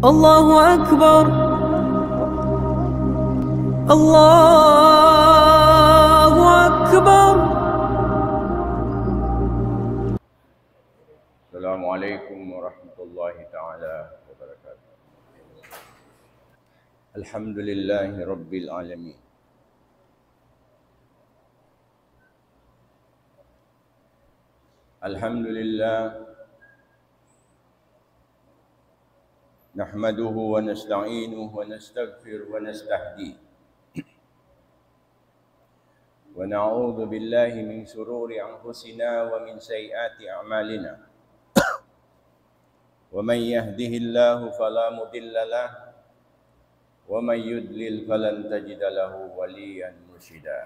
الله أكبر الله أكبر. السلام عليكم ورحمة الله تعالى وبركاته. الحمد لله رب العالمين. الحمد لله نحمده ونستعينه ونستغفر ونستهديه ونعوذ بالله من شرور أنفسنا ومن سيئات أعمالنا ومن يهده الله فلا مضل له ومن يضلل فلن تجد له وليا مرشدا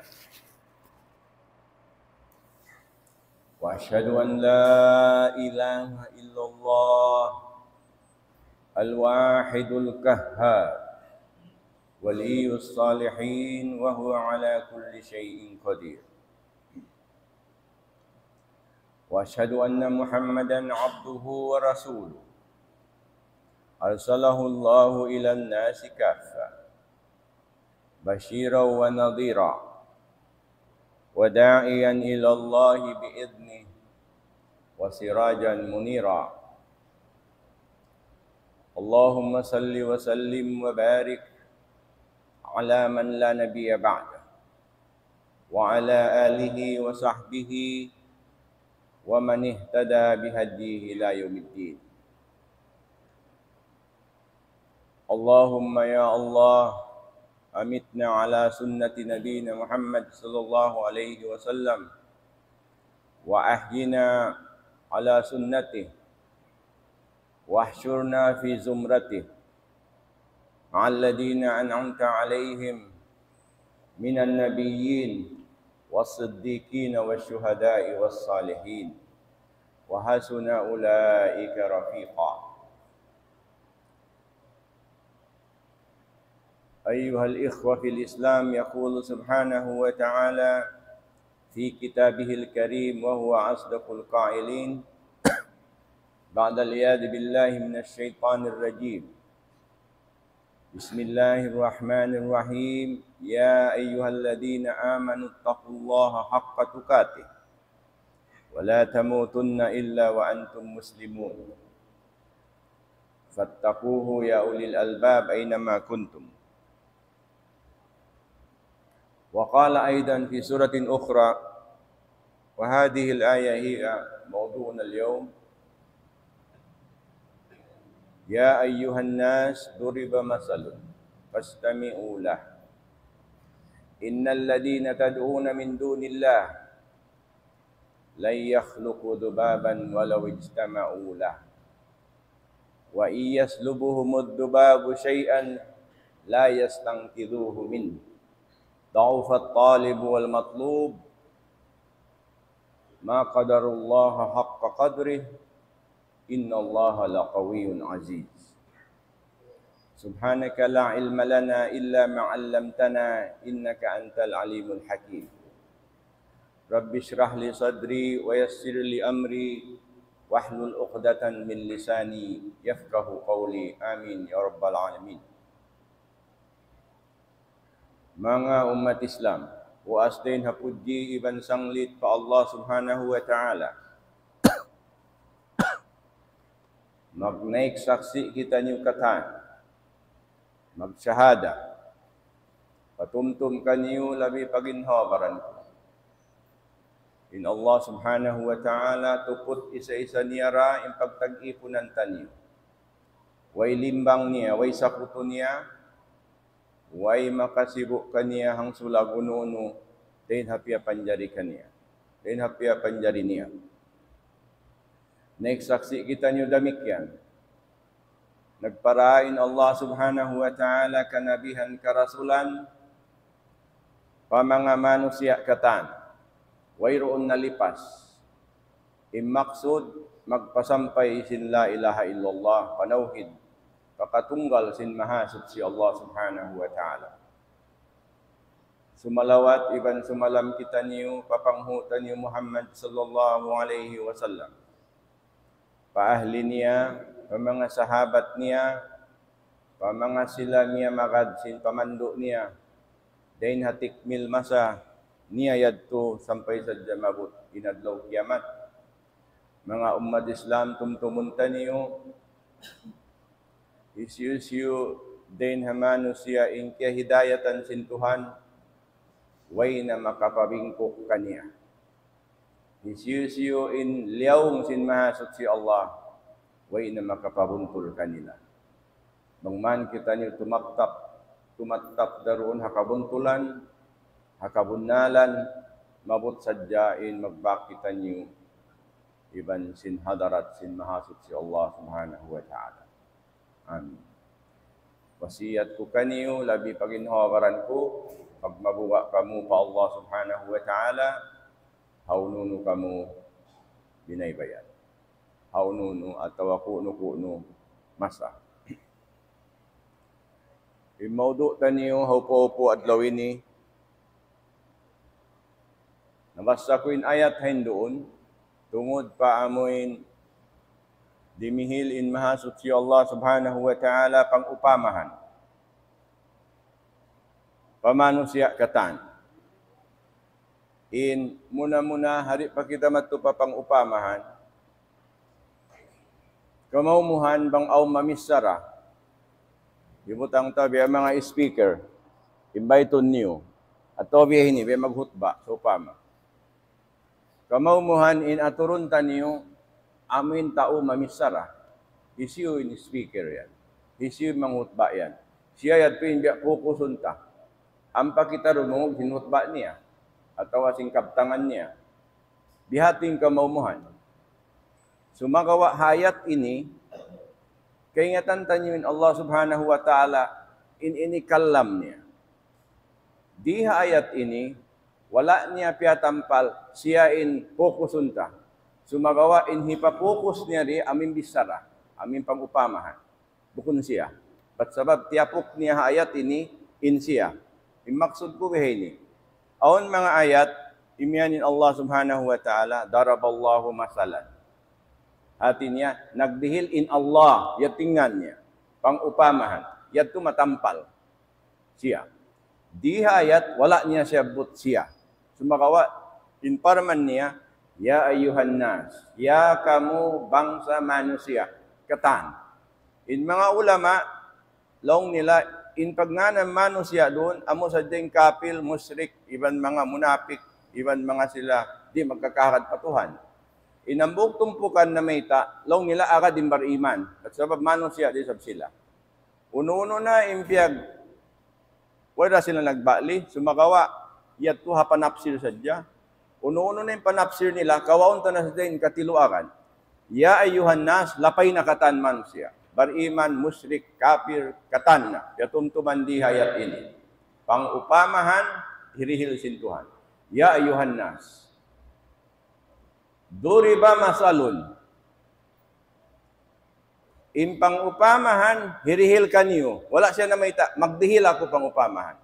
وأشهد أن لا إله إلا الله الواحد القهار ولي الصالحين وهو على كل شيء قدير وأشهد أن محمدا عبده ورسوله أرسله الله إلى الناس كافة بشيرا ونذيرا وداعيا إلى الله بإذنه وسراجا منيرا اللهم صل وسلم وبارك على من لا نبي بعده وعلى آله وصحبه ومن اهتدى بهديه إلى يوم الدين. اللهم يا الله أمتنا على سنة نبينا محمد صلى الله عليه وسلم وأحينا على سنته واحشرنا في زمرته مع الذين أنعمت عليهم من النبيين والصديقين والشهداء والصالحين وحسن أولئك رفيقا. أيها الإخوة في الإسلام، يقول سبحانه وتعالى في كتابه الكريم وهو أصدق القائلين بعد العياذ بالله من الشيطان الرجيم. بسم الله الرحمن الرحيم. يا أيها الذين آمنوا اتقوا الله حق تقاته ولا تموتن إلا وأنتم مسلمون فاتقوه يا أولي الألباب أينما كنتم. وقال أيضا في سورة أخرى وهذه الآية هي موضوعنا اليوم: يا أيها الناس ضرب مثل فاستمعوا له إن الذين تدعون من دون الله لن يخلقوا ذبابا ولو اجتمعوا له وإن يسلبهم الذباب شيئا لا يستنقذوه منه ضعف الطالب والمطلوب ما قدر الله حق قدره إن الله لقوي عزيز. سبحانك لا علم لنا إلا ما علمتنا إنك أنت العليم الحكيم. رب اشرح لي صدري ويسر لي أمري واحلل عقدة من لساني يفقه قولي آمين يا رب العالمين. Mga umat Islam, waasdain hapuji iban sanglit pa Allah subhanahu wa ta'ala. Magnaik saksi kita niyo katan, magsyahada, patumtum kaniyo labi paginhawaran ko. In Allah subhanahu wa ta'ala tuput isa-isa niyara impagtag-ipunan taniyo. Way limbang niya, way sakuto niya, way makasibuk kaniya hang sulagununo, din hapya panjari kaniya, din hapya panjari niya. Naiksaksi kita niyo demikian. Nagparain Allah subhanahu wa ta'ala kanabihan karasulan pamanga manusia katan wayroon nalipas immaksud magpasampay sin la ilaha illallah panauhid pakatunggal sin mahasud si Allah subhanahu wa ta'ala. Sumalawat iban sumalam kita niyo papanghutan niyo Muhammad sallallahu alaihi wasallam, paahli niya, mga sahabat niya, pamanga sila niya magad sin pamando niya, dain hatikmil masa niya yadto sampai sa jamabot inadlaw kiamat. Mga umat Islam tumtumunta niyo, isyu dain hamano siya in kya hidayatan sin Tuhan, way na makapabingkok kaniya. Isyu in liyaong sin mahasot si Allah, way na makapabuntol kanila. Bangman kita niyo tumatap daroon hakabuntulan, hakabunalan, mabot sadyain magbakita niyo, iban sin hadarat sin mahasot si Allah subhanahu wa ta'ala. Amin. Wasiyat ko kaniyo, labi paginhawaran ko, pag mabuwa kamu pa Allah subhanahu wa ta'ala, haununo kamu binaybayan. Haununo atawa kuno masa. Imaudu taniyo haupo-upo adlaw ini. Nabasa ko in ayat hain doon, tungod pa amoin dimihil in mahasot si Allah subhanahu wa ta'ala pang upamahan. Pamano siya katan. In muna hari pa kita matupapang upamahan, kamaumuhan bang aw mamisara, ibutang tabi ang mga speaker, invite niyo, at tabi hini, biya maghutba, so upama. Kamaumuhan in aturuntan niyo, amin tao mamisara, isiyo in speaker yan, isiyo manghutba yan, siya yad pin biya pukusunta, ampa kita rumungog hinutba niya, atau asing kaptangan niya, bihating kamaumuhan. Sumagawa hayat ini, kaingatan tanyuin Allah subhanahu wa ta'ala, in kalam niya. Di hayat ini, wala niya piyatampal, siya in fokusunta. Sumagawa in hipapokus niya di, amin bisara, amin pangupamahan. Bukun siya. At sabab tiapok niya hayat ini, in siya. Imaksud ko behini. Aon mga ayat, imiyanin Allah subhanahu wa ta'ala, daraballahu masalan. Hati niya, nagdihil in Allah, yatingan niya, pang-upamahan, yato matampal siya. Di ayat, wala niya siya but siya. Sumakawa, in parman niya, ya ayuhan nas, ya kamu bangsa manusia, katan. In mga ulama, long nila, in pagnganang manusia doon, amo sa ding kapil, musrik, iban mga munapik, iban mga sila, di magkakahad patuhan. Inambok tumpukan na may ta, long nila agad dimbar iman. At sabab manusia, di sab sila. Uno-uno na impiyag, wala sila nagbali, sumakawa, yat to hapanapsir sadya. Uno-uno na yung panapsir nila, kawaon ta na sa din katiluakan. Ya ayuhan nas, lapay na katan manusia. Bariman, musrik, kafir, katan na. Yatumtuman di hayat ini. Pang-upamahan, hirihil sintuhan. Ya ayuhan nas. Duriba masalun. In pang-upamahan, hirihil kaniyo. Wala siya na maita, magdihil ako pang-upamahan.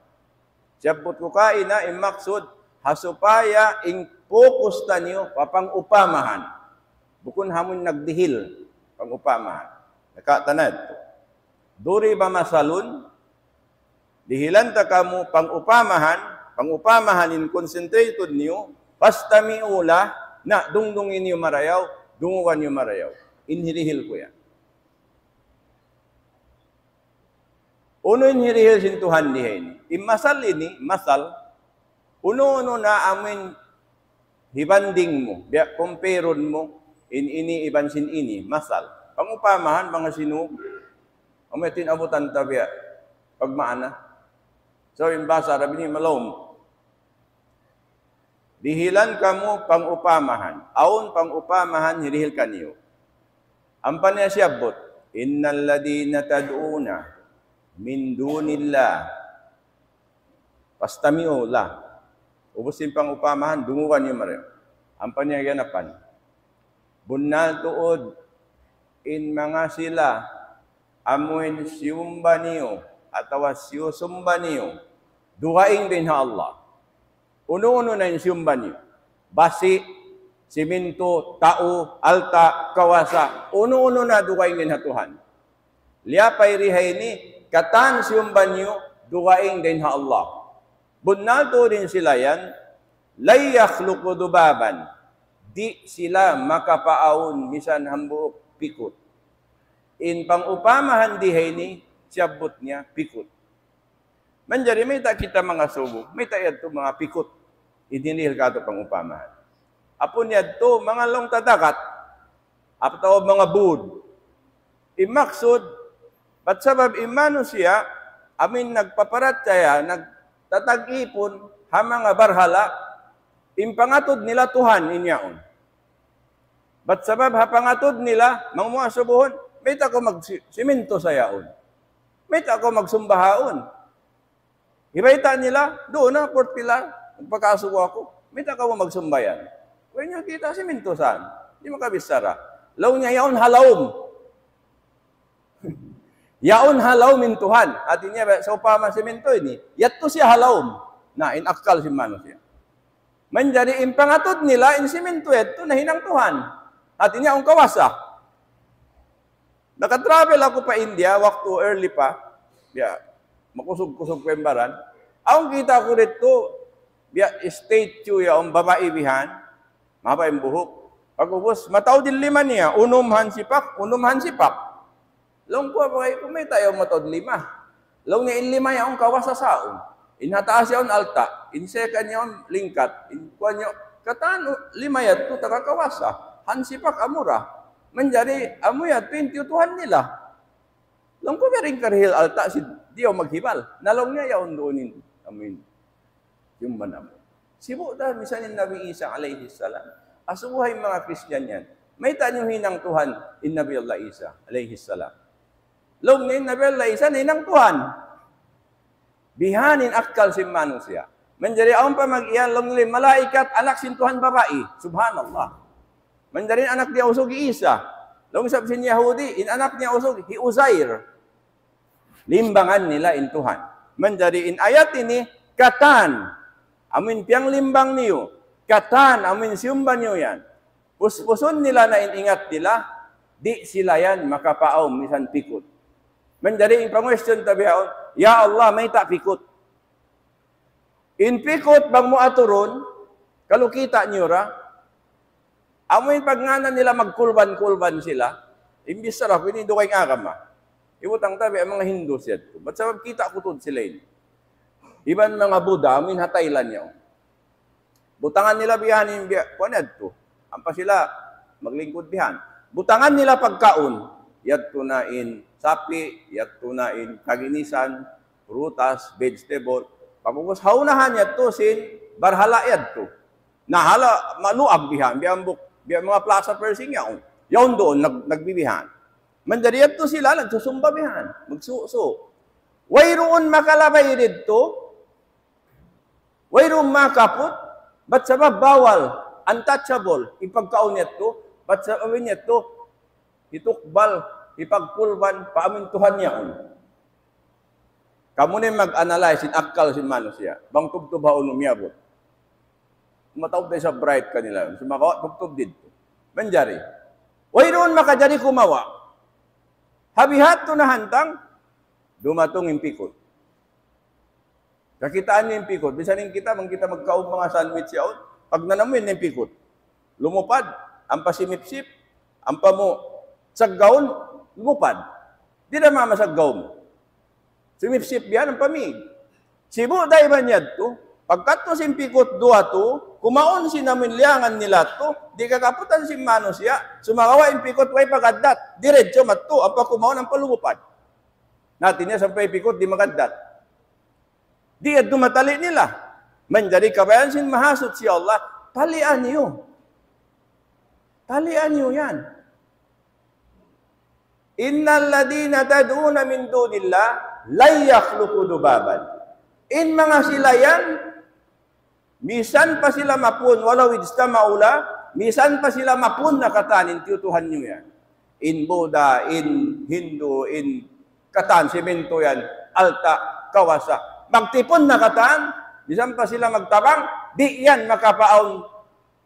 Siyapot ko kaina, imaksud, hasupaya, ing focus taniyo, papang-upamahan. Bukun hamon nagdihil, pang-upamahan. Nakatanad. Duri ba masalun? Dihilan ta kamu pang-upamahan in concentrated niyo, pastamiula na dungdungin niyo marayaw, dungukan niyo marayaw. Inhirihil ko yan. Uno inhirihil sin Tuhan dihin. Imasal ini, masal, uno-uno na amin hibanding mo, biya kumperon mo, ini iban sin ini, masal. Pangupamahan, mga sinug, ang may tinabutan tabiya, pagmaana. So, yung basa, rabi ni malom. Dihilan kamu pangupamahan. Aun pangupamahan, hirihil kaniyo. Ang paniya siyabot, innal ladina tad'una min dunillah. Pastamiyo la. Ubusin pangupamahan, dungukan niyo mareho. Ang paniya ganapan. Bunal tuod, in mga sila, amuin siyumba niyo, atawa siyusumba niyo, duhaing din ha Allah. Uno-uno na yung siyumba niyo. Basi, siminto, tao, alta, kawasa, uno-uno na duhaing din ha Tuhan. Liapay rihay ni, katan siyong banyo, duwaing din ha Allah. Bunal to din sila yan, lay yakhluqu dubaban. Di sila makapaawon misan hambuok pikot. In pang-upamahan dihay ni siyabot niya pikot. Manjari may ta kita mga subo, may ta to mga pikot. Idinihil ka to pang-upamahan. Apon yad to mga long tadakat, apataw mga bud. Imaksud, bat sabab imano siya, amin nagpaparat siya, nagtatag-ipon, hamang barhala, impangatod nila Tuhan inyaon. Bat sabab hapangatod nila, mga subuhon, may ta ko magsiminto sa yaon. May ta ko magsumbahaon. Ibaita nila, doon na, Port Pilar, magpakasubo ako. May ta ko magsumbayan. Kaya niya kita siminto saan? Di makabisara. Law niya yaon halawm. Yaon halawm in Tuhan. At niya, sa upama siminto ini, yato siya halawm. Na, inakal si mano siya. Manjari, impangatod nila, in siminto yato, na hinang Tuhan. At niya, ang kawasa. Nakatravel ako pa India, waktu early pa. Makusog-kusog pembaran. Ang kita ko dito, statue ya, ang babae bihan, mapa yung buhok. Pag-ubos, mataw din lima niya, unumhan sipak. Long po, may tayo mataw lima. Long niya in lima yung kawasa saon. Inhataas yaon alta, insekan yaon lingkat, inkuan yaon, katano, lima yato, takakawasa. Hansipak amura. Manjari, amuyat, 22 nila. Long ko meron karihil alta, si Diyo maghibal. Nalong niya yaon doonin. Amin. Yung manamo. Sibu ta, misalnya Nabi Isa alayhi salam. Asubuhay mga Christian yan. May tanyong hinang Tuhan in Nabi Allah Isa alayhi salam. Long ni Nabi Allah Isa, hinang Tuhan. Bihanin akal si manusia. Manjari, aon pa mag-iyan, long ni malaikat, anak sin Tuhan babae. Subhanallah. Mandarin anak dia usog Isa. Long sab sin Yahudi, in anak niya usog hi Uzair. Limbangan nila in Tuhan. Manjari in ayat ini katan. Amin piang limbang niyo. Katan amin siumban niyo yan. Puspuson nila na iningat nila, di sila yan makapaaw misan pikot. Manjari in pang-question tabihaon, ya Allah may ta pikot. In pikot bang mo aturon, kalukita niyo ra, amoy pagngana nila magkulban-kulban sila, imbis sarap, inido kay ngagama. Ibutang tabi, ang mga Hindu siya. Ba't sabab kita kutod sila yun? Iban mga Buddha, amin hataylan niya. Butangan nila bihan yung kuanad to. Ampa sila, maglingkod bihan. Butangan nila pagkaon, yat tunain sapi, yat tunain kaginisan, prutas, vegetable. Pagpupos, haunahan yat to sin barhala yat to. Nahala, maluag bihan, biya mga plaza persing yaon. Yaon doon, nagbibihan. Mandariyat to sila, nagsusumba bihan. Magsuso. Wayroon makalabay dito, wayroon makaput, ba't sabab bawal, untouchable, ipagkaon niya to, ba't sabab niya to, itukbal, ipagpulban, paamintuhan niya. Kamu na mag-analyze, inakal si manusia, bang tubtub haon umiyabot. Matawag tayo sa bright kanila. Sumakawa, tubtub dito. Manjari. Wayroon makajari kumawa. Habihat to na hantang, dumatong yung pikot. Kakitaan niyo yung pikot. Bisanin kita, kita magkaob mga sandwich yaon. Pag nanamuin yung pikot, lumupad, ang pasimipsip, ang pamo, saggaon, lumupad. Di na mamasaggaw mo. Simipsip yan ang pamig. Sibu dahil ba niya to? Pagkat to simpikot duha to, kumaon si namin liangan nila to, di kakaputan si mano siya, sumakawa impikot way pagadat, diretso matto, ang pakumaon ang palumupad. Natin niya sa pikot, di magadat. Di at dumatali nila. Manjari kabayan sin mahasot si Allah, talian niyo. Talian niyo yan. Innal ladina tad'una min dunillah la yakhluqu dubaban. In mga sila yan, misan pa sila mapun, walau ijtama'ula, misan pa sila mapun na katanin, tiyutuhan nyo yan. In Buddha, in Hindu, in katan, semento yan, alta, kawasa. Magtipon na katan, misan pa sila magtabang, di yan makapaon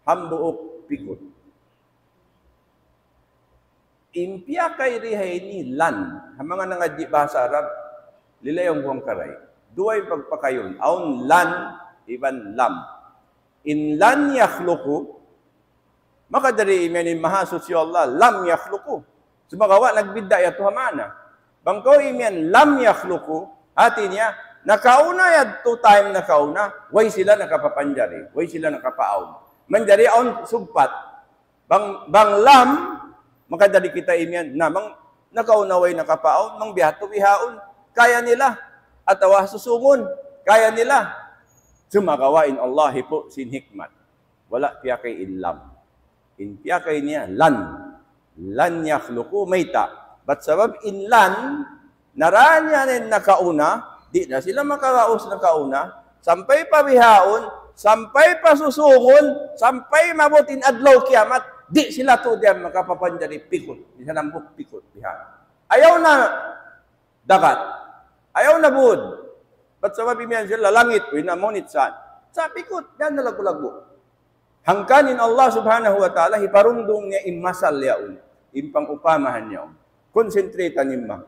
hambuok pikot. Impia kay rihay ni lan, ang mga nangadji bahasa Arab, lilayong buang karay. Duay pagpakayon. Aun lan, iban lam. In lan yakhluku, maka dari imanin mahasosyo Allah, lam yakhluku. Sumagawa, nagbidda ya tuhamana. Bangko iman lam yakhluku, hati niya, nakauna ya 2 time nakauna, way sila nakapapanjari, way sila nakapaaon. Manjari aon sugpat. Bang lam, maka dari kita iman, na nakauna way nakapaon, mang bihato bihaon, kaya nila. Atawa susungon, kaya nila. Sumagawain Allah po sin hikmat. Wala piya kay inlam. In piya kay niya, lan. Lan yakhluku mayta. But sabab in lan, naranya nin nakauna, di na sila makaraos nakauna, sampay pa bihaon, sampay pa susungon, sampay mabutin adlaw kiamat, di sila to diyan makapapanjari pikot. Di sa nambok pikot. Bihaon. Ayaw na dagat. Ayaw na bud. Ba't sabi miyan sila, langit, winamonit saan? Sa pikot, yan na lagu-lagu. Hangkanin Allah subhanahu wa ta'ala, hiparundong niya imasal yaon, impang upamahan niya. Konsentratan niya.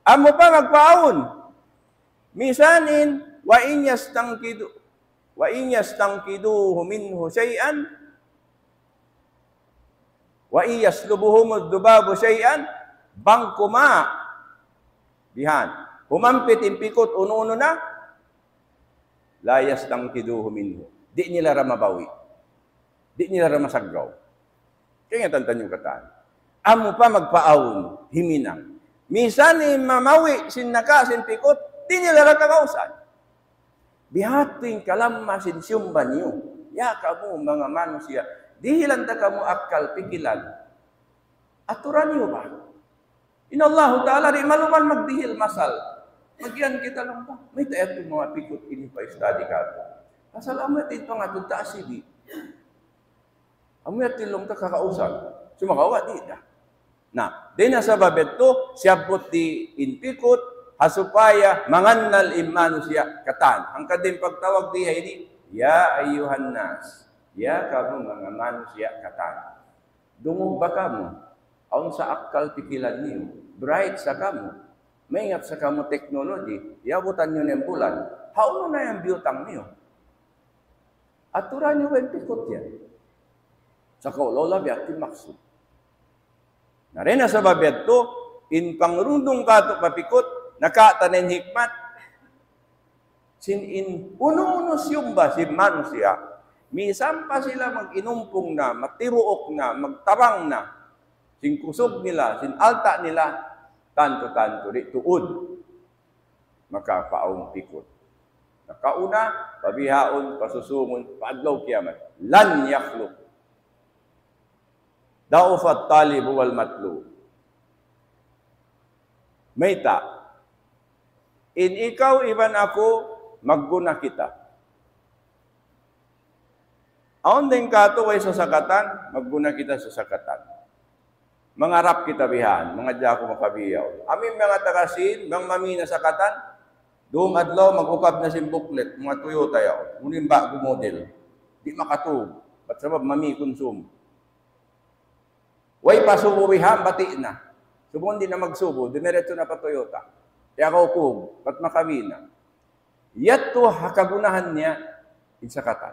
Amo pa magpaon. Misanin, wa in yastangkidu minhu shay'an, wa in yaslubuhum ad-dubabu shay'an, bangkuma. Bihan. Humampit impikot uno-uno na, layas tang kiduho minho. Di nila ramabawi. Di nila ramasagraw. Kaya nga tantan yung kataan. Amo pa magpaawon, himinang. Misan mamawi, sinaka, sinpikot, di nila rakakausan. Bihating kalamma sinsiyumban niyo. Ya kamu mga manusia. Di hilanda kamu akal pikilan. Aturan niyo ba? Inallahu ta'ala di maluman magdihil masal. Magyan kita lang ba? May tayat yung mga pikot ini pa study ka. Asal amat ito nga ito taasidi. Amat tilong ta kakausap. Sumakawa di na. Nah, din na sa babet to, siyabot di inpikot, hasupaya, mangannal imano siya katan. Ang kading pagtawag diya ini, ya ayuhan nas, ya kamu mga manusia katan. Dungog ba kamo? Aun sa akal pikilan niyo, bright sa kamo, maingat sa kamo technology, yabutan nyo ng bulan, hauno na yung biyutang niyo. Aturan nyo yung pikot yan. Sa kaulola biyak maksud. Narena sa babet to, in pangrundong kato papikot, nakatanin hikmat, sin in uno-uno siyumba si manusia, minsan pa sila mag-inumpong na, matiruok na, magtabang na, sin kusog nila, sin alta nila, tanto-tanto, di tuod, makapaong pikot. Nakauna, pabihaon, pasusungon, paadlaw kiamat, lan yakhluk. Daufat talibu wal matlu. Mayta, in ikaw, iban ako, magguna kita. Aon din kato ay sasakatan, magguna kita sa sakatan. Mangarap kita bihan, mga diyako makabiyaw. Amin mga tagasin, mga mamina sakatan, doong adlaw, mag-ukab na simbuklet, mga Toyota yaw, unin bago model. Di makatug, ba't sabab mami konsum. Way pasubo bihan, bati na. Subon din na magsubo, diniretso na pa Toyota. Kaya kaukog, ba't makamina. Yato hakagunahan niya, insakatan.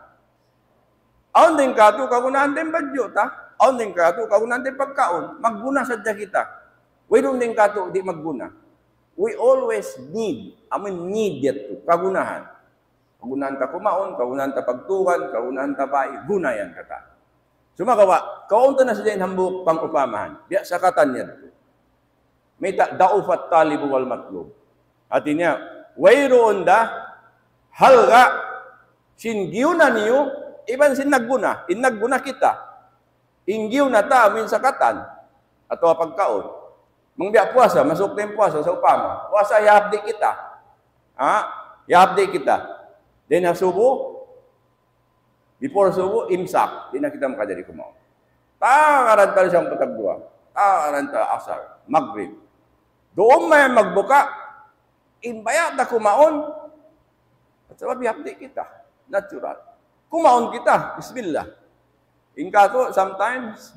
Aon din kato, kagunahan din badyo, ta? Aon din kato, kagunahan din pagkaon. Magguna sadya kita. Way din kato, di magguna. We always need, need yato, kagunahan. Kagunahan ta kumaon, kagunahan ta pagtukan, kagunahan ta bai, guna yan kata. Sumagawa, kaunta na siya yung hambuk pang upamahan. Biya sakatan yan. May daufat talibu wal matlub. Hati niya, wayroon da, halga, singgiw na niyo, iban sinagguna, inagguna kita. Inggiw na ta, amin sakatan, ato pagkaon. Mangbiya puasa, masuk na yung puasa sa upama. Puasa, yahapdi kita. Ha? Yahapdi kita. Then subo, before subo, imsak. Di na kita makadari kumaon. Takaranta siyang patagdua. Takaranta asar, maghrib. Doon may magbuka, imbaya na kumaon. At sabi, hapdi kita. Natural. Kumaon kita. Bismillah. Ingkato, sometimes,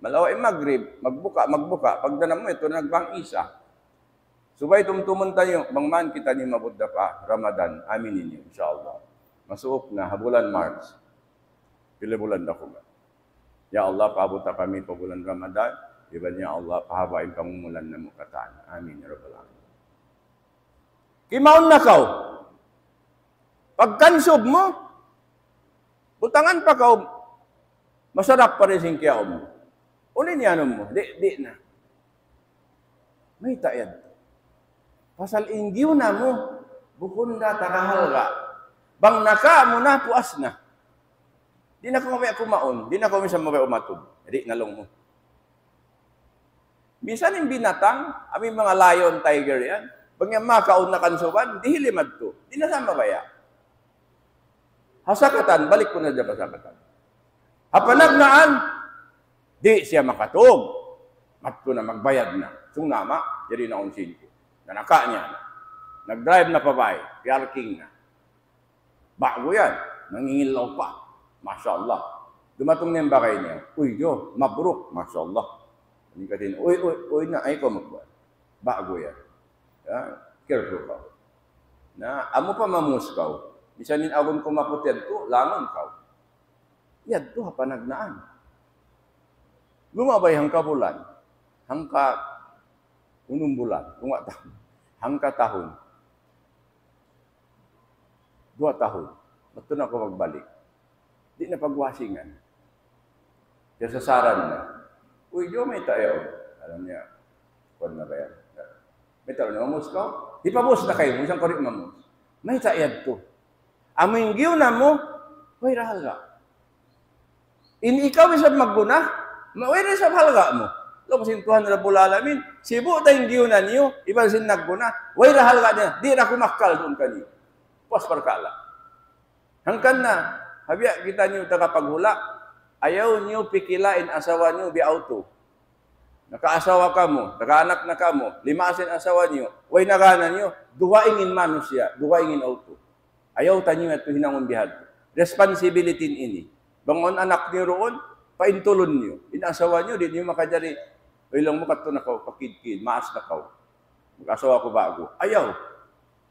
malawa maghrib, magbuka. Pagdana mo, ito na nagbang isa. Subay tumtuman tayo, bangman kita ni mabudda pa, Ramadan, aminin niyo, insyaAllah. Masuok na, habulan March. Pila bulan na ko ba? Ya Allah, paabot na kami pa bulan Ramadan. Iba niya Allah, pahabain pamumulan na mukatan. Amin, ya Rabbal Alamin. Kimaon na kaw. Pagkansob mo, butangan pa kaw, masarap pa rin singkiyaw mo. Ulin yanom mo, di na. May tayad. Pasal inggiw na mo, bukunda takahal ka. Bang naka mo na, puas na. Di na ko mabaya kumaon, di na ko minsan mabaya umatog. Di nalong mo. Minsan yung binatang, aming mga lion, tiger yan, bang yung makaon na kansuban, di hilimad to. Di na sa mabaya. Hasakatan, balik ko na dyan hasakatan. Hapanagnaan, di siya makatog. Matto na magbayad na. Sung nama, jadi na onsin ko. Nanaka niya na. Nag-drive na pabay, parking na. Bago yan, nangingilaw pa. Masya Allah. Dumatong na yung bakay niya. Uy, yo, mabruk. Masya Allah. Hindi ka din, uy na, ay ko magbuhat. Bago yan. Careful ka. Na, amo pa mamuskaw. Bisanin agon ko maputid to, langon ka. Yan to, hapanagnaan. Lumabay hangka bulan. Hangka unong bulan. Hangka tahun. 2 tahun. Ba't na ako magbalik? Di na pagwasingan. Kaya sasaran na. Uy, yo, may tayo. Alam niya, kung na ba yan? May tayo na mamus ka? Ipabos na kayo, isang korik mamus. May tayad to. Aming giyo na mo, uy, rahal ka. Ikaw isang magguna, uy, isang halga mo. Lo, kasi Tuhan na bulalamin, sibo tayong giyo na niyo, ibang sin nagguna, uy, rahal ka niya, di na kumakal doon ka niyo. Puas parkala. Hangkan na, habya kita niyo tagapaghula, ayaw niyo pikilain asawa niyo bi auto. Nakaasawa ka mo, nakaanak na ka mo, 5 asawa niyo, way nagana niyo, duwaingin manusia, duwaingin auto. Ayaw tanyo at hinangon bihad. Responsibility ini. Bangon anak niyo roon, paintulon niyo. Inasawa niyo, di niyo makajari, ilang mo kato na kaw, pakidkid, maas na kaw. Mag-asawa ko bago. Ayaw,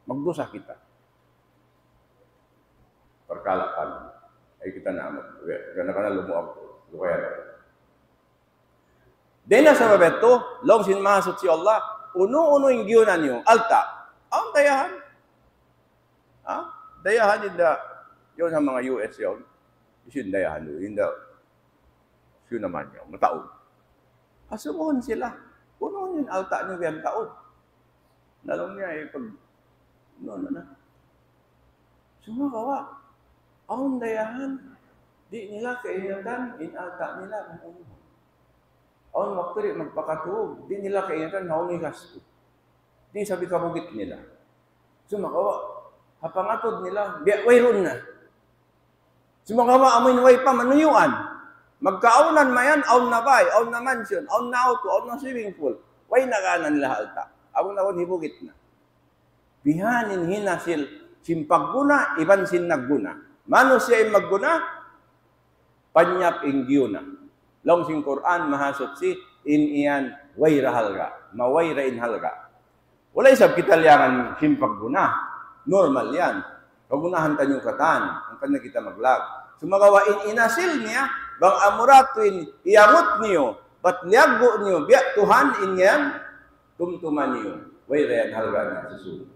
magdusa kita. Perkalakan. Ay kita naman. Karena lumuag ko. Lukayan. Dena sa babeto, long sin mahasot si Allah, uno-uno yung giyunan niyo, alta. Ang dayahan. Ha? Dayahan hindi. Yun sa mga US yun. Isin dayahan yun. Hindi. Yun naman yun. Mataon. Asumuhon sila. Uno yung alta niyo biyan taon. Nalong niya eh, pag, na. Sumakawa. Ang dayahan, di nila kainatan, inalta nila. Ang waktu rin magpakatuog, di nila kainatan, naunigas ko. Di sabi kabugit nila. Sumakawa, hapangatod nila, wayron na. Sumakawa, amoy way pa, manuyuan. Magkaunan mayan, aun na bay, aun na mansion, aun na auto, aun na swimming pool. Way naganan nila halta. Aun na kon hibugit na. Bihanin hinasil, simpagguna, iban sin nagguna. Mano siya ay magguna? Panyap inggiyo na. Long sing Quran, mahasot si, iyan, way rahal ka. Maway rain halga. Wala isab kitalyangan simpagguna. Normal yan. Pagunahan tanyong katan. Ang kanya kita maglag. Sumagawa inasil niya, bang amuratuin, iamot niyo, bat liyago niyo, biya Tuhan inyan, tumtuman niyo. Way rain halga na susunod.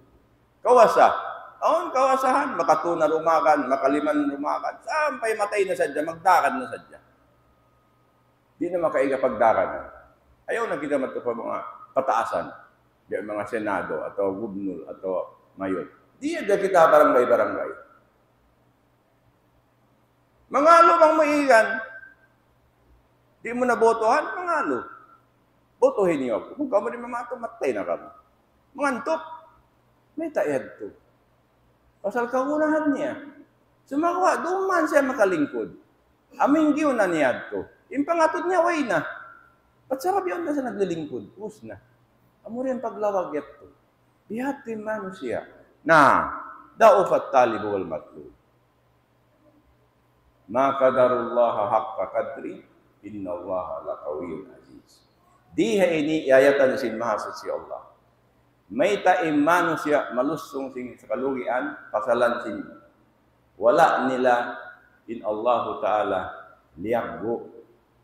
Kawasa. Aon kawasahan, makatuna rumakan, makaliman rumakan, sampay matay na sadya, magdakan na sadya. Di na makaiga pagdakan. Ayaw na kita mato pa mga pataasan, di mga senado, atau gubernur, atau mayor. Di na kita barangay-barangay. Mangalo bang maigan, di mo nabotohan, mangalo. Botohin niyo ako. Kung ka mo rin mamato, matay na kamo. Mangantok, may tayad to. Pasal kaunahan niya. Sumakawa, doon man siya makalingkod. Aming giyo na niya to. Yung pangatod niya, way na. Ba't sarap yun na siya naglilingkod? Us na. Amo rin paglawag yat to. Ihatin man siya. Na, daufat talibu wal matlub. Ma qadarullaha haqqa qadri, inna allaha laqawiyyun aziz. Diha ini ayatan sin mahasud si Allah. may taim manusia malusong sing sa kalugian pasalan sing wala nila in Allahu Ta'ala liyaggo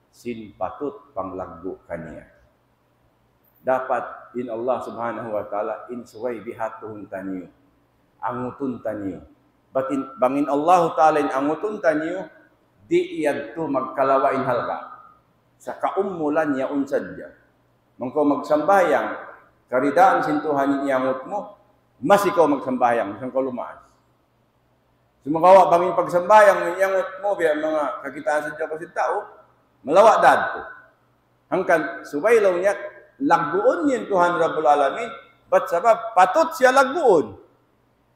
sin patut panglaggo kaniya. Dapat in Allah Subhanahu wa Ta'ala in suway bihatuhun taniyo, angutun taniyo. Bangin Allah Ta'ala in angutun taniyo, di iyad to magkalawain halka. Sa kaumulan niya unsad niya. Mangko magsambayang, karidaan sintuhan niyangot mo, mas ikaw magsambayang, isang kalumaas. Sumakawa bangin pagsambayang, niyangot mo, biya mga kakitaan sa Diyos kasi tao, malawa dadto. Hangkan subaylaw niya, lagbuon niya Tuhan Rabbul Alamin, ba't sabab, patot siya lagbuon.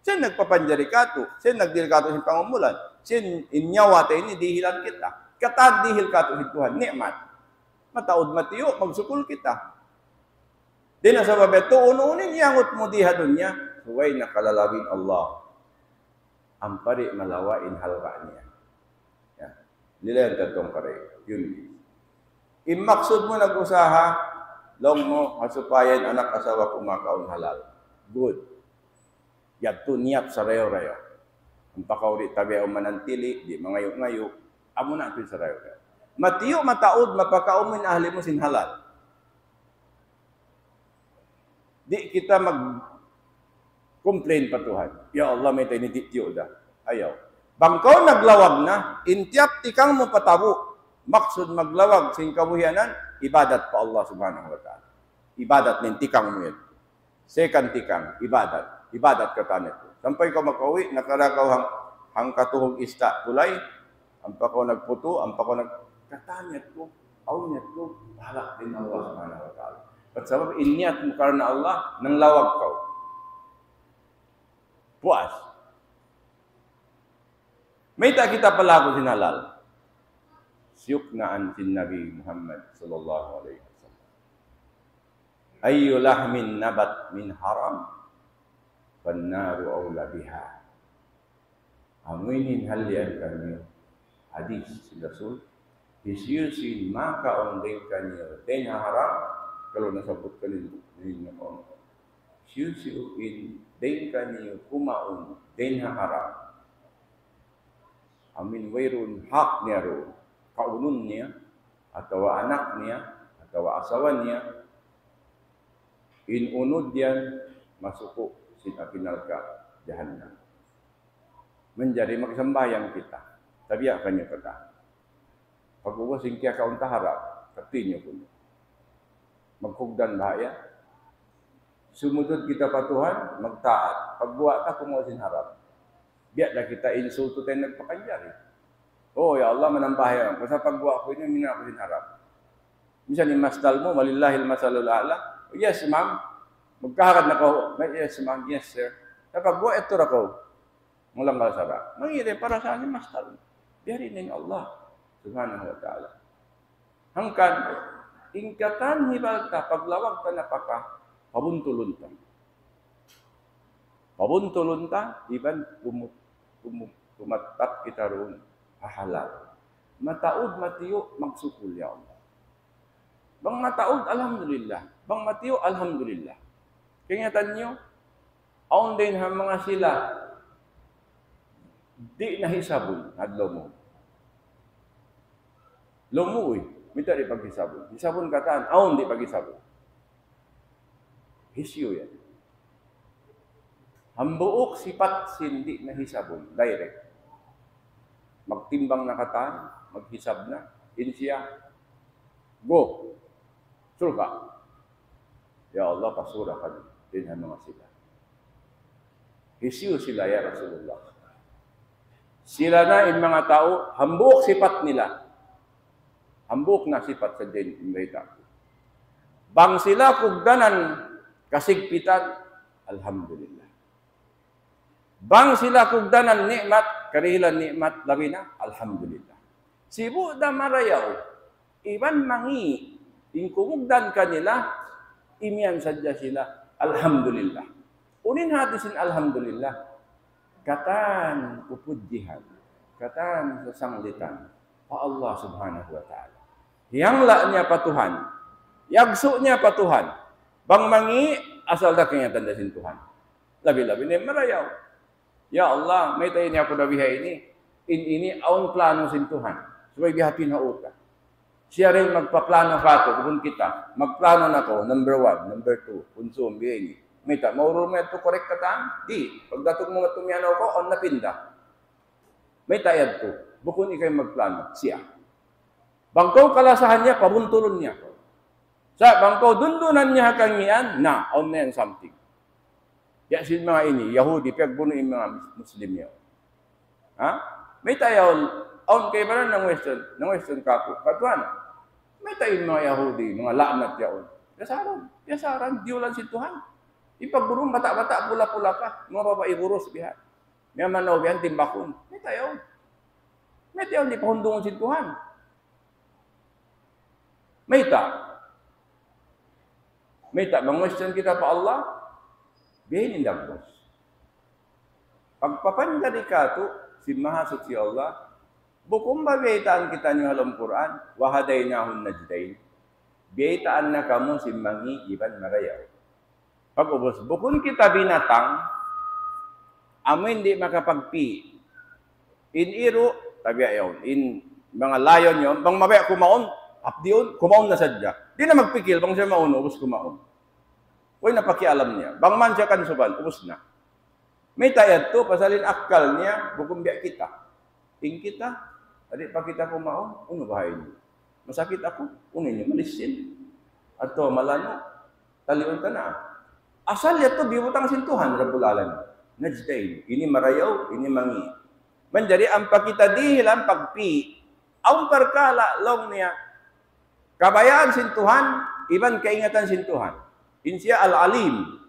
Siya nagpapanjari kato, siya nagdilikato sa pangumulan, siya inyawate ini dihilan kita. Katad dihil kato si Tuhan, ni'mat. Mataod matiyo, magsukul kita. Di na sabab ito, ununin yangot mo diha dunya, huway nakalalawin Allah. Ampari malawain halka niya. Ya. Nila yung tatong kare. Yun. Imaksud mo nag-usaha, long mo, masupayan anak asawa kumakaon halal. Good. Yagto niyap sa rayo-rayo. Ang pakawri tabi ang manantili, di mangayo-ngayo, amo na ito sa rayo-rayo. Matiyo mataod, mapakaumin ahli mo sin halal. Di kita mag-complain pa Tuhan. Ya Allah, may tayo nititiyo da. Ayaw. Bangkaw naglawag na, intiap tikang mo patabo. Maksud maglawag sa kabuhianan, ibadat pa Allah Subhanahu wa Ta'ala. Ibadat nin tikang mo yan. Second tikang, ibadat. Ibadat ka tanit. Sampay ka makauwi, nakaragaw hang katuhog ista tulay, ang pa ko nagputo, ang pa ko nagkatanyat ko, awniyat ko, bahala din Allah Subhanahu wa Ta'ala. At sabab, inyat mo karena Allah, nang lawag ka. Puas. May ta kita pala ko sinalal. Siyuknaan sin Nabi Muhammad sallallahu alaihi wasallam. Ayyu lahmin nabat min haram, fannaru awla biha. Aminin halian kanyo. Hadis si Rasul. Isyusin maka ondeng kanyo. Tenya haram. Kalau nasabot ka ninyo ko. Isyusin den kanyo kumaon. Tenya haram. Amin wairun hak niya ro. Kaunun niya. Atau anak niya. Atau asawa niya. In unod yan. Masuko. Sinapinal ka. Jahannam. Menjadi magsambayang kita. Tabiya kanyo kata. Pag-uwasing kaya kaunta harap. Katinyo po. Maghugdan bahaya. Sumudod kita patuhan. Magtaat. Pagbuwa ka kumuwasin harap. Biyak na kita insulto tayo nagpakanjari. Oh, ya Allah, manambahaya. Basta pagbuwa ko yun, hindi na ako sinharap. Minsan yung masdal mo, malillahil masalul ala. Yes, ma'am. Magkahagad na ko. Yes, ma'am. Yes, sir. Kapag buwa, ito na ko. Mulang malasara. Mangiri, para saan yung masdal? Biyarin ng Allah. Subhanahu wa ta'ala. Hangkan, ingkatan hibal ka, paglawag ka na paka, pabuntulunta. Pabuntulunta, iban kumatap kita roon. Halal. Mataod, matiyo, magsukul ya Allah. Bang mataod, alhamdulillah. Bang matiyo, alhamdulillah. Kingatan nyo, aon din ang mga sila, di nahisabon, hadlaw mo. Lumuoy, mita di paghisabon. Hisabon kataan, aon di paghisabon. Hisyo yan. Hambuok sipat sindi nahisabon, direct. Magtimbang na kataan, maghisab na, insya, go, surga. Ya Allah, pasura ka din ang mga sila. Hisyo sila, ya Rasulullah. Sila na yung mga tao, hambuk sipat nila. Hambuk na sipat sa din, imbayta. Bang sila kugdanan, kasigpitan, alhamdulillah. Bang sila kugdanan nikmat, karihilan nikmat, labi na, alhamdulillah. Sibu da marayaw, iban mangi, ingkumugdan kanila, imian sadya sila, alhamdulillah. Unin hatisin alhamdulillah. Katan upudjihan, katan sa sanglitan, pa Allah subhanahu wa ta'ala. Hiyangla niya patuhan, yagso niya patuhan, bang mangi, Asal dah kingatan dah sintuhan. Labi-labi ni merayaw. Ya Allah, may tayo niya ako na bihay ini. Ini aun plano sintuhan. Supaya bihatin na uta. Siya rin magpaplano ka kung kita. Magplano na ko, number 1, number 2, konsum, bihay ini. May ta, mauro mo ito correct ka ta? Di. Pagdating mo tumiyano ko, on napinda. May tayad to. Bukun ikay magplano. Siya. Bangkaw kalasahan niya, pabuntulon niya. Sa bangkaw dundunan niya kangian, na, on na yan something. Ya sin mga ini, Yahudi, pagbuno yung mga Muslim niya. Ha? May tayo, on kay baran ng Western kapo. Katuan, may tayo mga Yahudi, mga laanat yaon. Yasaran, di ulan sintuhan. Ipagbuno, bata-bata, pula-pula pa. Mga babae buros, bihan. May manaw, bihan, timbakon. May tayo, di pahundungan sintuhan. May ta, mangwestiyon kita pa Allah, bihin indagos. Pagpapanda ka to, si mahasot si Allah, bukum ba bihitaan kita niyo halam Quran, wahaday na hun najdain. Bihitaan na kamo si mangi iban marayaw. Pag-ubos, bukun kita binatang, amin di makapagpi. In iro, tabi ayaw, in mga layon yon, bang mabaya kumaon, apdiyon, kumaon na sadya. Di na magpikil, bang siya mauno, ubos kumaon. Uy, napakialam niya. Bang man siya kan subal, ubos na. May tayad to, pasalin akal niya, bukumbya kita. Ting kita, adik pa kita kumaon, uno bahay niyo. Masakit ako, uno niyo, malisin. Ato, malano, talion ka na. Asal ya to, bibutang sintuhan, Rabbul Alamin. Najdain, ini marayaw, ini mangi. Menjadi ang pakita dihilang pagpi, ang perkala long niya, kabayaan sintuhan, iban kaingatan sintuhan. Insya al-alim.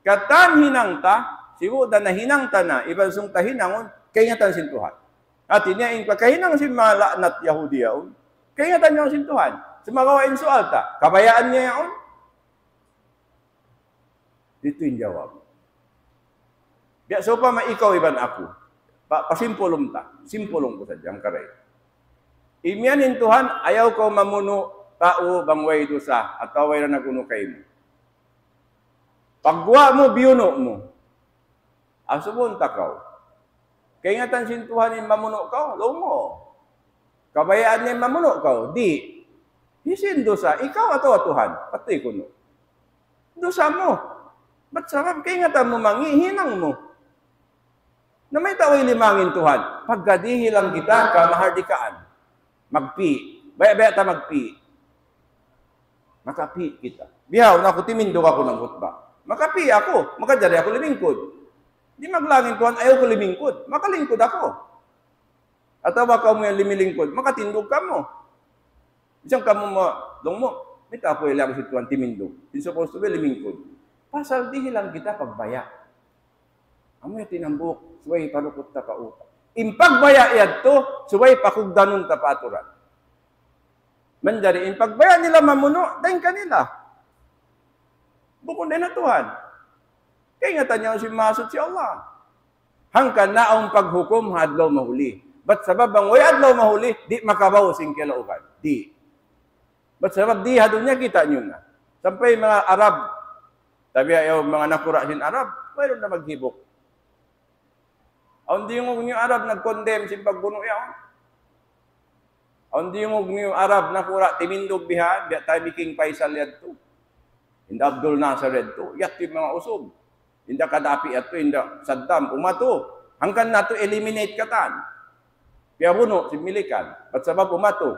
Katan hinang ta, siwo da na hinang ta na, iban sung ta hinangon, kaingatan sintuhan. At niya yung pagkahinang si malaknat Yahudiyaon, kaingatan niya ang sintuhan. Sumagawain soal ta, kabayaan niya yaon. Dito yung jawab. Kaya so pa maikaw iban ako. Pasimpulong ta. Simpulong ko sa diyang karay. Imianin Tuhan, ayaw ko mamuno tao bangway dosa at away na naguno kayo mo. Pagwa mo, biyuno mo. Asubon takaw. Kaya nga tan sintuhan yung mamuno ka, lo mo. Kabayaan niya mamuno ka, di. Hisin dosa, ikaw ato Tuhan, pati ko no. Dosa mo. Ba't sarap kaya nga tan mo mangihinang mo? Na may taway limangin Tuhan, pagkadihilang kita, kamahardikaan. Magpi. Baya-baya ta magpi. Makapi kita. Bihaw na ako, timindog ako ng khutbah. Makapi ako, makadari ako limingkod. Di maglangin Tuhan, ayaw ko limingkod. Makalingkod ako. At baka mo yung limilingkod, makatindog ka mo. Isang ka mo long mo, may tapo ilang si Tuhan timindog. It's supposed to be limingkod. Pasal dihilang kita pagbaya. Amoy tinambok, suway palukot ta pa uta. Impagbaya yad to, suway pakugdanong ta paturan. Manjari, impagbaya nila mamuno, dahin kanila. Bukod din na Tuhan. Kaya nga tanya si masot si Allah. Hangkan na ang paghukom, hadlaw mahuli. Ba't sabab ang way adlaw mahuli, di makabaw sing kilaugan. Di. Ba't sabab di hadon niya kita nyo na. Sampay mga Arab, tabi ayaw mga nakura sin Arab, mayroon na maghibok. Ang di yung Arab nag-condemn sin pagbuno yaw. Ang di yung Arab nakura timindog bihan, biya tayo King Faisal yad to. Inda Abdul Nasser yad to. Yat yung mga usog. Inda Kadapi at to, inda Saddam, umato. Hanggang na to eliminate katan. Kaya buno, si Milikan. At sabab umato.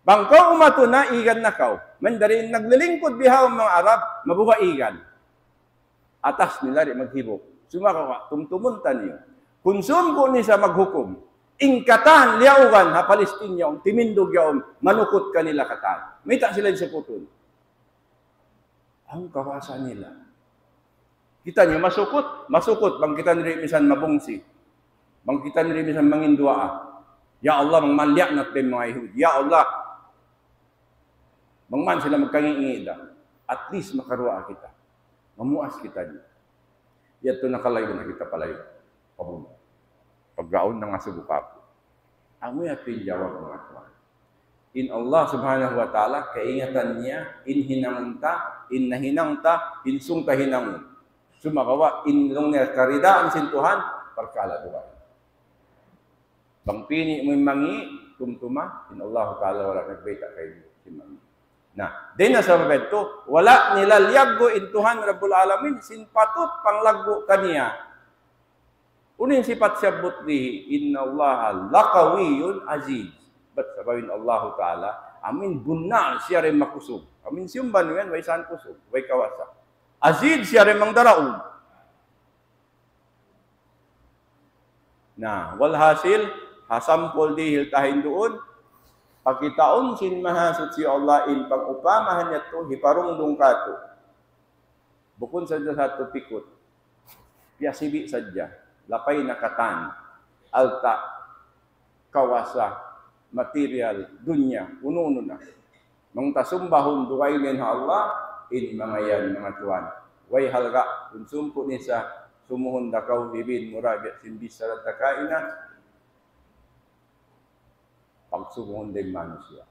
Bangko umato na, igan na kaw. Mandarin, naglilingkod bihaw mga Arab, mabuha igan. Atas nila rin maghibok. Sumakawa, tumtumuntan niyo. Konsum ko ni sa maghukom. Ingkatan, liyaugan, ha Palestin yaon, timindog yaon, manukot kanila katan. Mita sila sa putol. Ang kawasan nila. Kita niyo, masukot, bang kita nirimisan mabungsi. Bang kita nirimisan mangindua. Ya Allah, mangmalyak na tayo mga Yahudi. Ya Allah, bangman sila magkangingida. At least makaruha kita. Mamuas kita niyo. Yato nakalayo na kita palayo. Paggaon na nga sa buka po. Amoy at yung jawab mga tuwan. In Allah subhanahu wa ta'ala, keingatannya, in hinangta, in nahinangta, in sungta hinangun. Sumakawa, in lungner karidaan sin Tuhan, perkala Tuhan. Bang pini mo mangi, tumtuma, in Allah ta'ala wala nagbeta kayo mangi. Nah, din na sa beto, wala nilalyaggo in Tuhan Rabbul Alamin, sin patut panglaggo kaniya. Unin sifat syabut di, inna Allah laqawiyun aziz. Ba't sabahin Allah Ta'ala, amin bunal siya rin makusog. Amin siyumban yan, way saan kusog, way kawasa. Aziz siya rin mangdaraog. Nah, walhasil, hasampol dihil tahin doon, pagkitaon sin mahasot si Allah in pag-upamahan niya to, hiparungdong kato. Bukod sa satu pikot, piyasibi sadya, lapay nakatan, alta, kawasa, material, dunya, uno-uno na. Mang tasumbahon duway nin Allah, in mga yan, mga tuwan. Way halga, kung sumpo ni sa sumuhon dakaw, ibin, murabi, simbis sa ratakaina, pagsumuhon din manusia.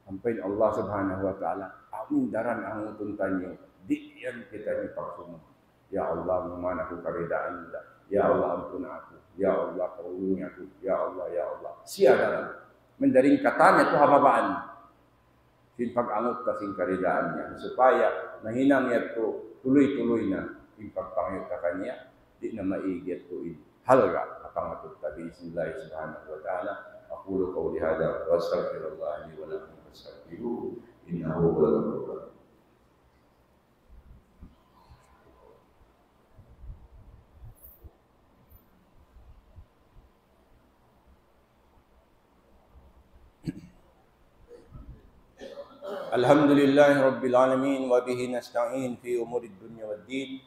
Ampin Allah subhanahu wa ta'ala, amin daran ang utuntan niyo, di yan kita ni pagsumuhon. Ya Allah, mamana ko karidaan nila. Ya Allah, ampun aku. Ya Allah, perlindungi aku. Ya Allah, ya Allah. Siya daran. Mendaring katanya itu hababaan. Sin pag-angot kasing karidaan niya. Supaya nahinang niya ito tuloy-tuloy na yung pagpangit ka kanya, di na maigit ito halga. Kapangatot tabi, Bismillah subhanahu wa ta'ala. Aqulu qawli hadha wa astaghfirullah li wa lakum fastaghfiruhu innahu huwal ghafurur rahim. Alhamdulillahi Rabbil Alamin wa bihi nasta'in fi umuri dunya wad din.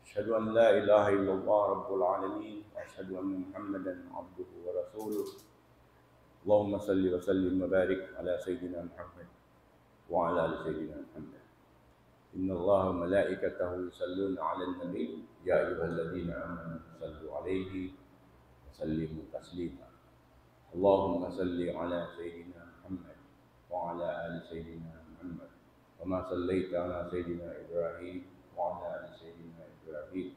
Asyhadu an la ilaha illallah Rabbul Alamin wa asyhadu anna Muhammadan abduhu wa rasuluh. Allahumma salli wa sallim wa barik ala sayyidina Muhammad wa ala ali sayyidina Muhammad. Inna Allah wa malaikatahu yusalluna 'alan nabi ya ayyuhalladzina amanu sallu 'alaihi wa sallimu taslima. Allahumma salli ala sayyidina Muhammad وعلى آل سيدنا محمد وما صليت على سيدنا إبراهيم وعلى آل سيدنا إبراهيم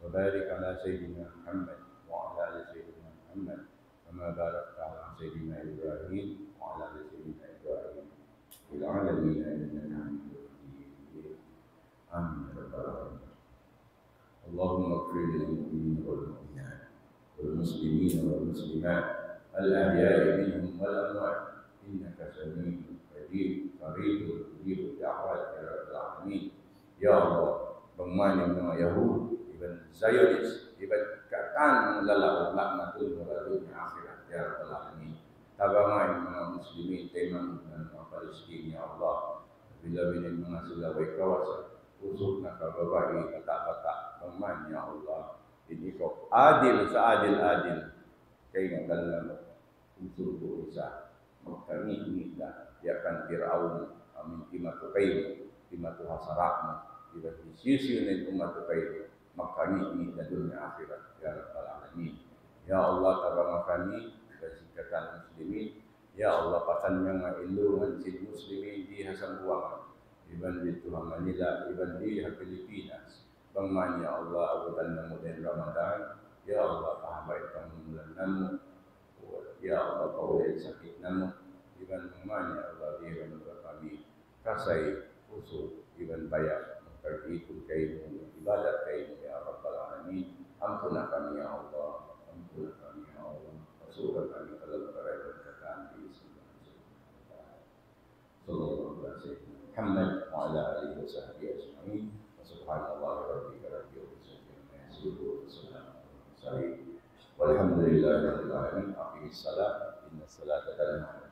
وبارك على سيدنا محمد وعلى آل سيدنا محمد وما باركت على سيدنا إبراهيم وعلى آل سيدنا إبراهيم في العالمين إنك حميد مجيد آمين يا رب العالمين. اللهم اغفر للمؤمنين والمؤمنات والمسلمين والمسلمات الأحياء منهم والأموات إنك سميع قريب مجيب الدعوات يا رب العالمين. Ya Allah, pemain mga Yahud, ibang Zionis, ibang katan ng lalawag laknatul mula dunia akhirat ya Rabbal Alamin. Tabangan mga Muslimin, temang ng mga Palestina, ya Allah. Bila binin mga sulaway kawasan, usok na kababae, kata-kata, pemain ya Allah. Ini ko adil sa adil-adil, kaya nga dalam usul ko isa. Kami minta diakan Fir'aun amin timatu kayu timatu hasarakmu tidak disiusin umat kayu makani minta dunia akhirat ya Rabbal Alamin. Ya Allah tabang kami bersikatan muslimin. Ya Allah pasan mga ilungan si muslimin di hasan buwangan iban di Tuhan Manila iban di Pilipinas bangman ya Allah abutan ng mudan Ramadan. Ya Allah pahabay pangumulan namu. Ya Allah paulit sakit namu. Iban mamanya Allah iban kami kasay usul iban bayar terhitung kayu ibadat kayu ya Rabbal Alamin. Ampunlah kami ya Allah, ampunlah kami ya Allah. Masukkan kami ke dalam keberkatan di sallallahu alaihi Muhammad wa ala alihi wa sahbihi ajma'in. Subhanallahi rabbika rabbil izzati amma yasifun wa salamun alal mursalin. Walhamdulillahi rabbil alamin. Aqimis salat. Inna salata tanha